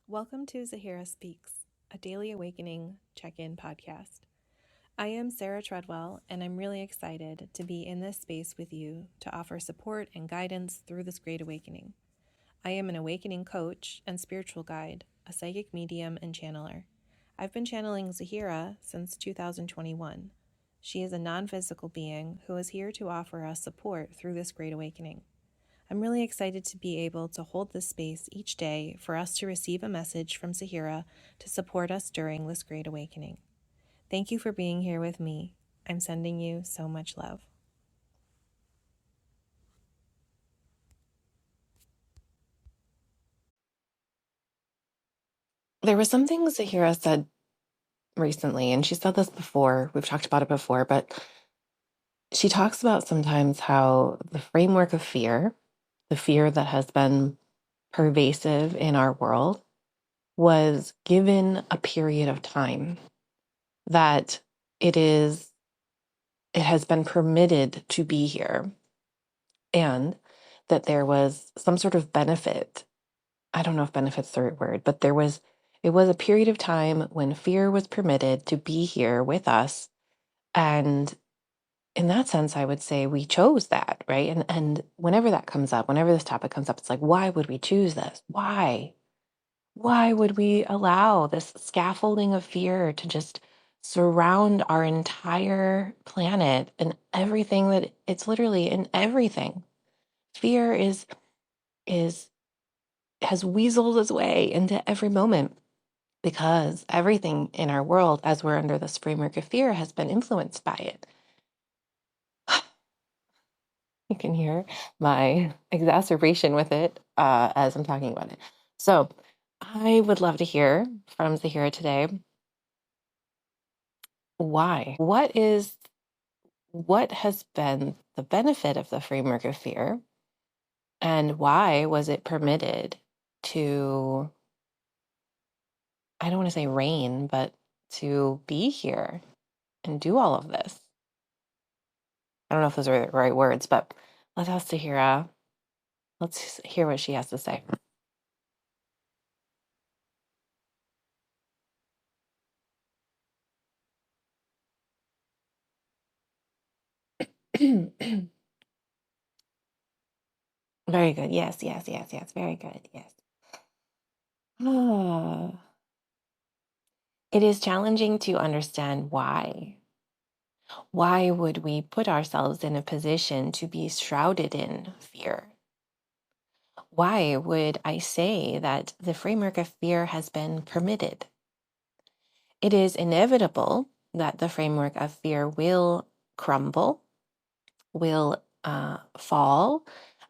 Welcome to Zahera Speaks, a daily awakening check-in podcast. I am Sara Treadwell, and I'm really excited to be in this space with you to offer support and guidance through this great awakening. I am an awakening coach and spiritual guide, a psychic medium and channeler. I've been channeling Zahera since 2021. She is a non-physical being who is here to offer us support through this great awakening. I'm really excited to be able to hold this space each day for us to receive a message from Zahera to support us during this great awakening. Thank you for being here with me. I'm sending you so much love. There was something Zahera said recently, and she said this before. We've talked about it before, but she talks about sometimes how the framework of fear, the fear that has been pervasive in our world, was given a period of time that it has been permitted to be here, and that there was some sort of benefit. I don't know if benefit's the right word, but it was a period of time when fear was permitted to be here with us. And in that sense, I would say we chose that, right? And whenever that comes up, whenever this topic comes up, it's like, why would we choose this? Why? Why would we allow this scaffolding of fear to just surround our entire planet and everything that it's literally in everything? Fear is has weaseled its way into every moment because everything in our world, as we're under this framework of fear, has been influenced by it. You can hear my exacerbation with it as I'm talking about it. So I would love to hear from Zahera today. Why? What has been the benefit of the framework of fear, and why was it permitted to, I don't want to say reign, but to be here and do all of this? I don't know if those are the right words, but let's ask Zahera. Let's hear what she has to say. Very good. Yes, yes, yes, yes. Very good. Yes. Ah, it is challenging to understand why. Why would we put ourselves in a position to be shrouded in fear? Why would I say that the framework of fear has been permitted? It is inevitable that the framework of fear will crumble, will fall,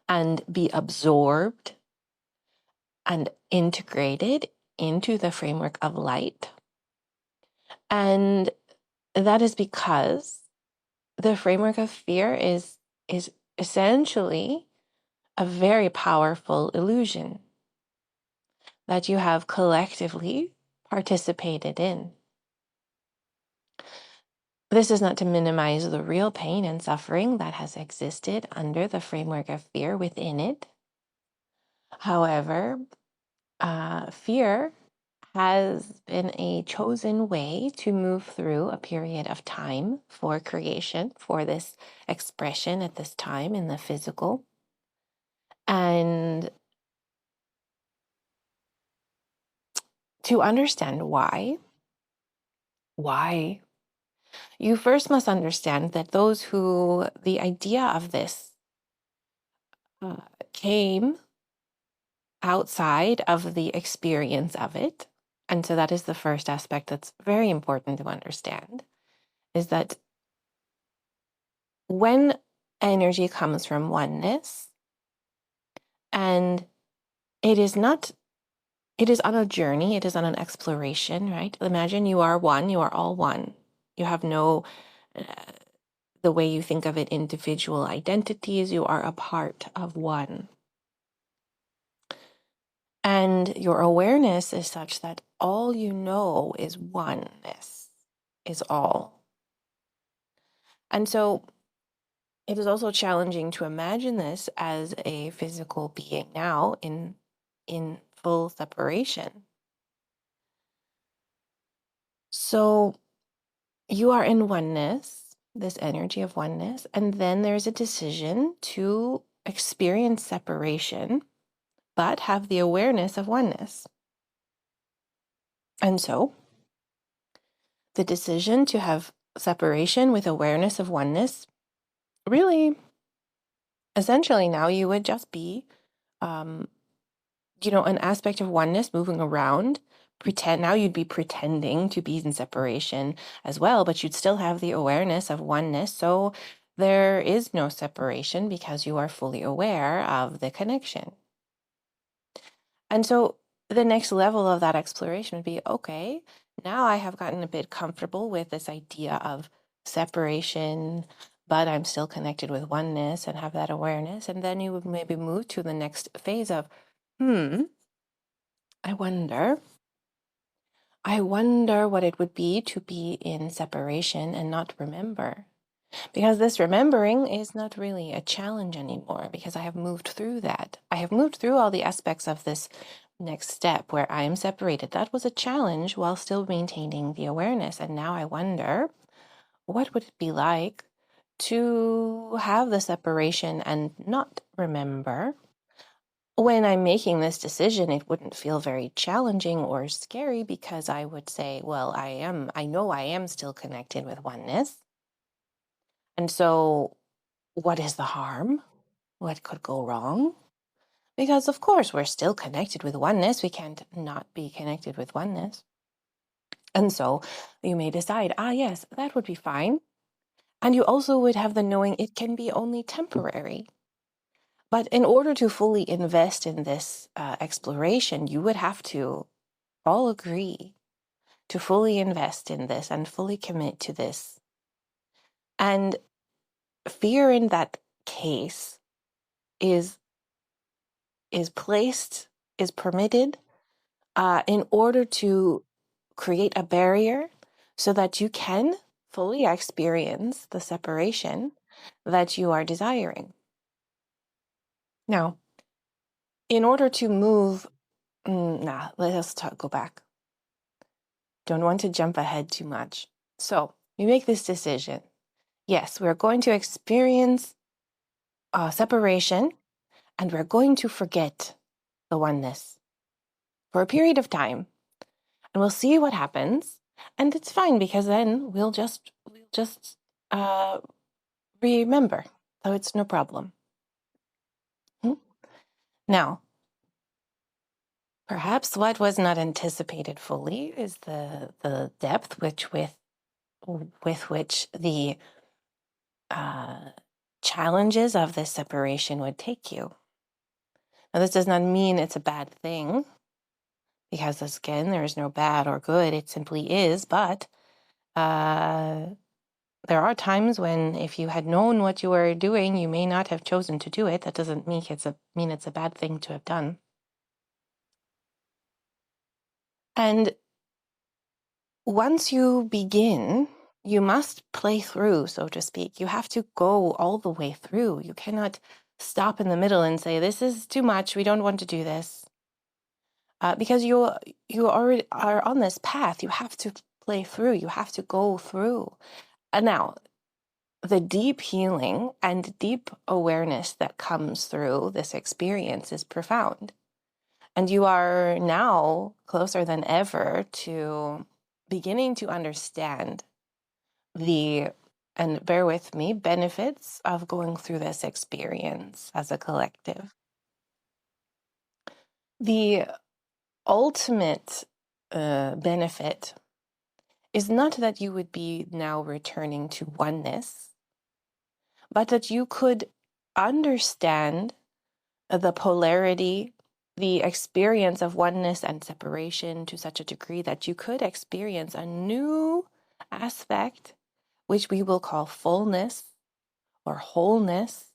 and be absorbed and integrated into the framework of light. And that is because the framework of fear is essentially a very powerful illusion that you have collectively participated in. This is not to minimize the real pain and suffering that has existed under the framework of fear within it. However, fear has been a chosen way to move through a period of time for creation, for this expression at this time in the physical. And to understand why, you first must understand that those who the idea of this came outside of the experience of it. And so that is the first aspect that's very important to understand, is that when energy comes from oneness, and it is on a journey, it is on an exploration, right? Imagine you are one, you are all one. You have no, the way you think of it, individual identities, you are a part of one. And your awareness is such that all you know is oneness, is all. And so it is also challenging to imagine this as a physical being now in full separation. So you are in oneness, this energy of oneness, and then there's a decision to experience separation, but have the awareness of oneness. And so the decision to have separation with awareness of oneness, really, essentially now you would just be, um, an aspect of oneness moving around. Now you'd be pretending to be in separation as well, but you'd still have the awareness of oneness. So there is no separation because you are fully aware of the connection. And so the next level of that exploration would be, okay, now I have gotten a bit comfortable with this idea of separation, but I'm still connected with oneness and have that awareness. And then you would maybe move to the next phase of, I wonder. I wonder what it would be to be in separation and not remember. Because this remembering is not really a challenge anymore because I have moved through that. I have moved through all the aspects of this next step where I am separated. That was a challenge while still maintaining the awareness. And now I wonder, what would it be like to have the separation and not remember? When I'm making this decision, it wouldn't feel very challenging or scary because I would say, well, I know I am still connected with oneness. And so what is the harm? What could go wrong? Because, of course, we're still connected with oneness. We can't not be connected with oneness. And so you may decide, yes, that would be fine. And you also would have the knowing it can be only temporary. But in order to fully invest in this exploration, you would have to all agree to fully invest in this and fully commit to this. And fear in that case is placed, is permitted in order to create a barrier so that you can fully experience the separation that you are desiring. Now, in order to move, go back. Don't want to jump ahead too much. So you make this decision. Yes, we're going to experience separation and we're going to forget the oneness for a period of time. And we'll see what happens. And it's fine because then we'll just uh, remember. So it's no problem. Now, perhaps what was not anticipated fully is the depth with which the challenges of this separation would take you. Now, this does not mean it's a bad thing, because again, there is no bad or good. It simply is. But there are times when, if you had known what you were doing, you may not have chosen to do it. That doesn't mean it's a bad thing to have done. And once you begin, you must play through, so to speak. You have to go all the way through. You cannot stop in the middle and say, this is too much. We don't want to do this. Because you already are on this path. You have to play through. You have to go through. And now, the deep healing and deep awareness that comes through this experience is profound. And you are now closer than ever to beginning to understand and bear with me, benefits of going through this experience as a collective. The ultimate benefit is not that you would be now returning to oneness, but that you could understand the polarity, the experience of oneness and separation to such a degree that you could experience a new aspect, which we will call fullness or wholeness,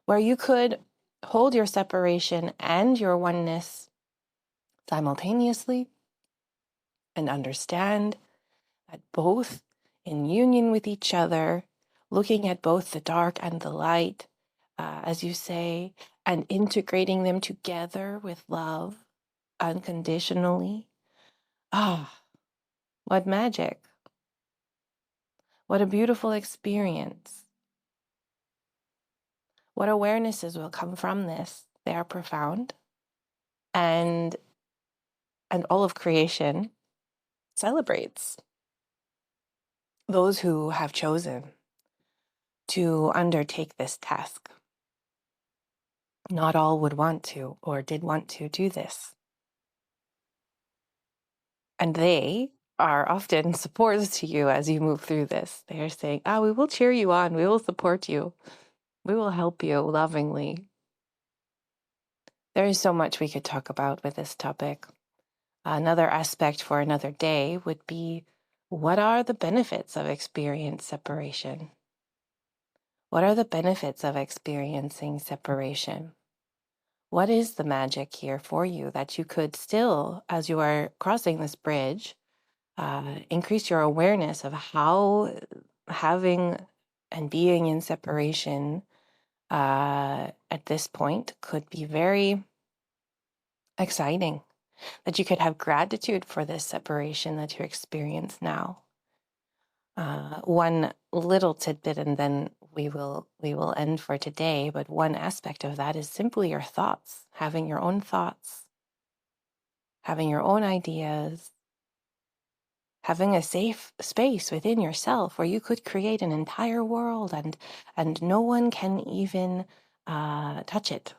where you could hold your separation and your oneness simultaneously and understand that both in union with each other, looking at both the dark and the light, as you say, and integrating them together with love unconditionally. What magic. What a beautiful experience. What awarenesses will come from this? They are profound. And all of creation celebrates those who have chosen to undertake this task. Not all would want to or did want to do this. And they are often supporters to you as you move through this. They are saying, we will cheer you on. We will support you. We will help you lovingly. There is so much we could talk about with this topic. Another aspect for another day would be, what are the benefits of experience separation? What are the benefits of experiencing separation? What is the magic here for you that you could still, as you are crossing this bridge, increase your awareness of how having and being in separation at this point could be very exciting, that you could have gratitude for this separation that you experience now. One little tidbit, and then we will end for today, but one aspect of that is simply your thoughts, having your own thoughts, having your own ideas, having a safe space within yourself where you could create an entire world and no one can even touch it.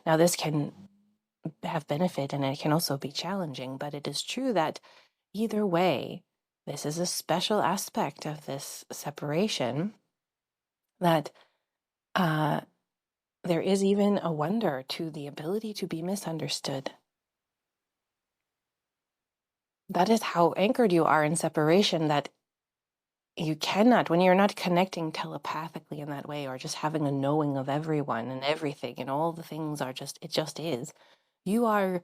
Now, this can have benefit and it can also be challenging, but it is true that either way, this is a special aspect of this separation, that there is even a wonder to the ability to be misunderstood. That is how anchored you are in separation, that you cannot, when you're not connecting telepathically in that way, or just having a knowing of everyone and everything and all the things are just, it just is, you are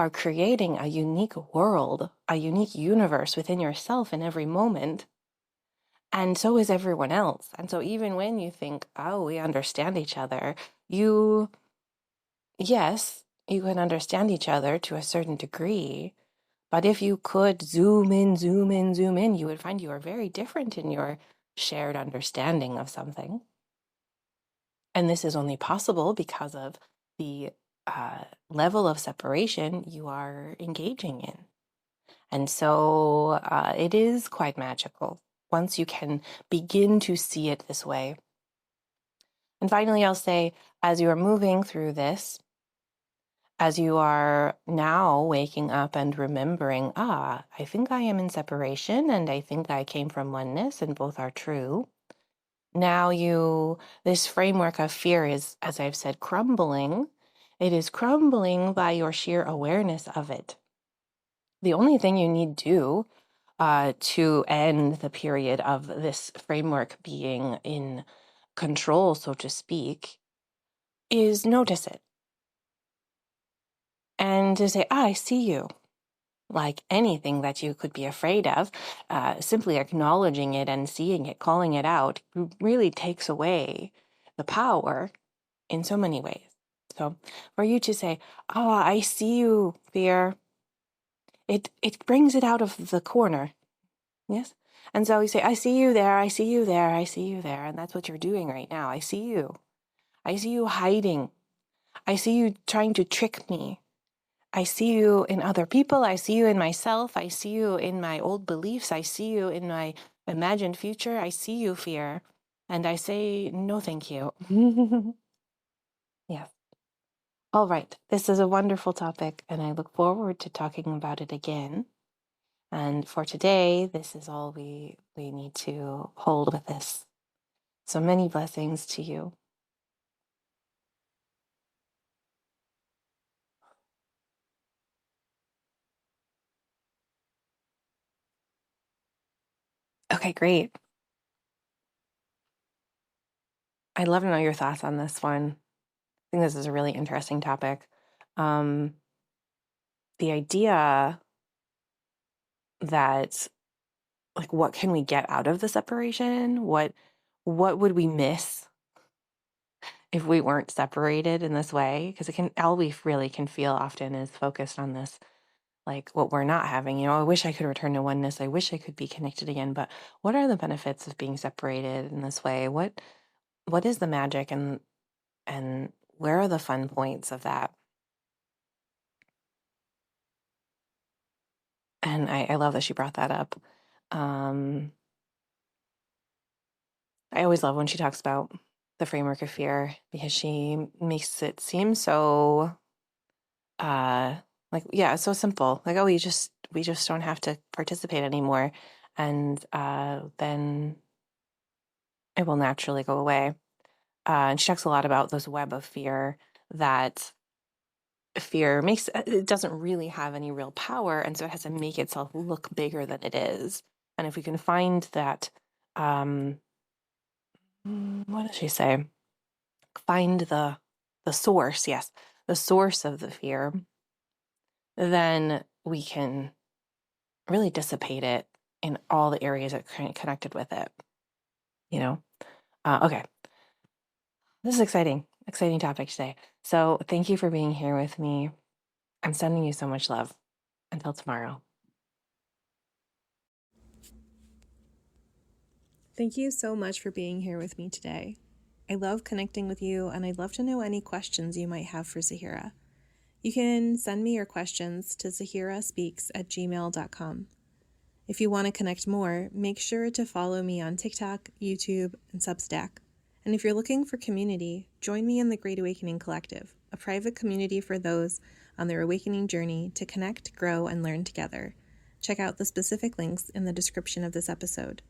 creating a unique world, a unique universe within yourself in every moment. And so is everyone else. And so even when you think, we understand each other, yes, you can understand each other to a certain degree. But if you could zoom in, you would find you are very different in your shared understanding of something. And this is only possible because of the level of separation you are engaging in. And so it is quite magical once you can begin to see it this way. And finally, I'll say, as you are moving through this, as you are now waking up and remembering, I think I am in separation and I think I came from oneness and both are true. Now this framework of fear is, as I've said, crumbling. It is crumbling by your sheer awareness of it. The only thing you need to end the period of this framework being in control, so to speak, is notice it. And to say, I see you. Like anything that you could be afraid of, simply acknowledging it and seeing it, calling it out, really takes away the power in so many ways. So for you to say, I see you, fear, it brings it out of the corner. Yes? And so you say, I see you there, I see you there, I see you there. And that's what you're doing right now. I see you. I see you hiding. I see you trying to trick me. I see you in other people. I see you in myself. I see you in my old beliefs. I see you in my imagined future. I see you, fear. And I say, no, thank you. Yes. All right. This is a wonderful topic, and I look forward to talking about it again. And for today, this is all we need to hold with this. So many blessings to you. Okay, great. I'd love to know your thoughts on this one. I think this is a really interesting topic. The idea that, like, what can we get out of the separation? What would we miss if we weren't separated in this way? Because all we really can feel often is focused on this, like what we're not having. I wish I could return to oneness. I wish I could be connected again. But what are the benefits of being separated in this way? What is the magic, and where are the fun points of that? And I love that she brought that up. I always love when she talks about the framework of fear, because she makes it seem so like, yeah, it's so simple. Like, oh, we just don't have to participate anymore, and then it will naturally go away. And she talks a lot about this web of fear, that fear makes, it doesn't really have any real power, and so it has to make itself look bigger than it is. And if we can find that, what does she say? Find the source, yes, the source of the fear, then we can really dissipate it in all the areas that are connected with it. Okay, this is exciting topic today. So thank you for being here with me. I'm sending you so much love. Until tomorrow. Thank you so much for being here with me today. I love connecting with you, and I'd love to know any questions you might have for Zahera. You can send me your questions to zaheraspeaks@gmail.com. If you want to connect more, make sure to follow me on TikTok, YouTube, and Substack. And if you're looking for community, join me in the Great Awakening Collective, a private community for those on their awakening journey to connect, grow, and learn together. Check out the specific links in the description of this episode.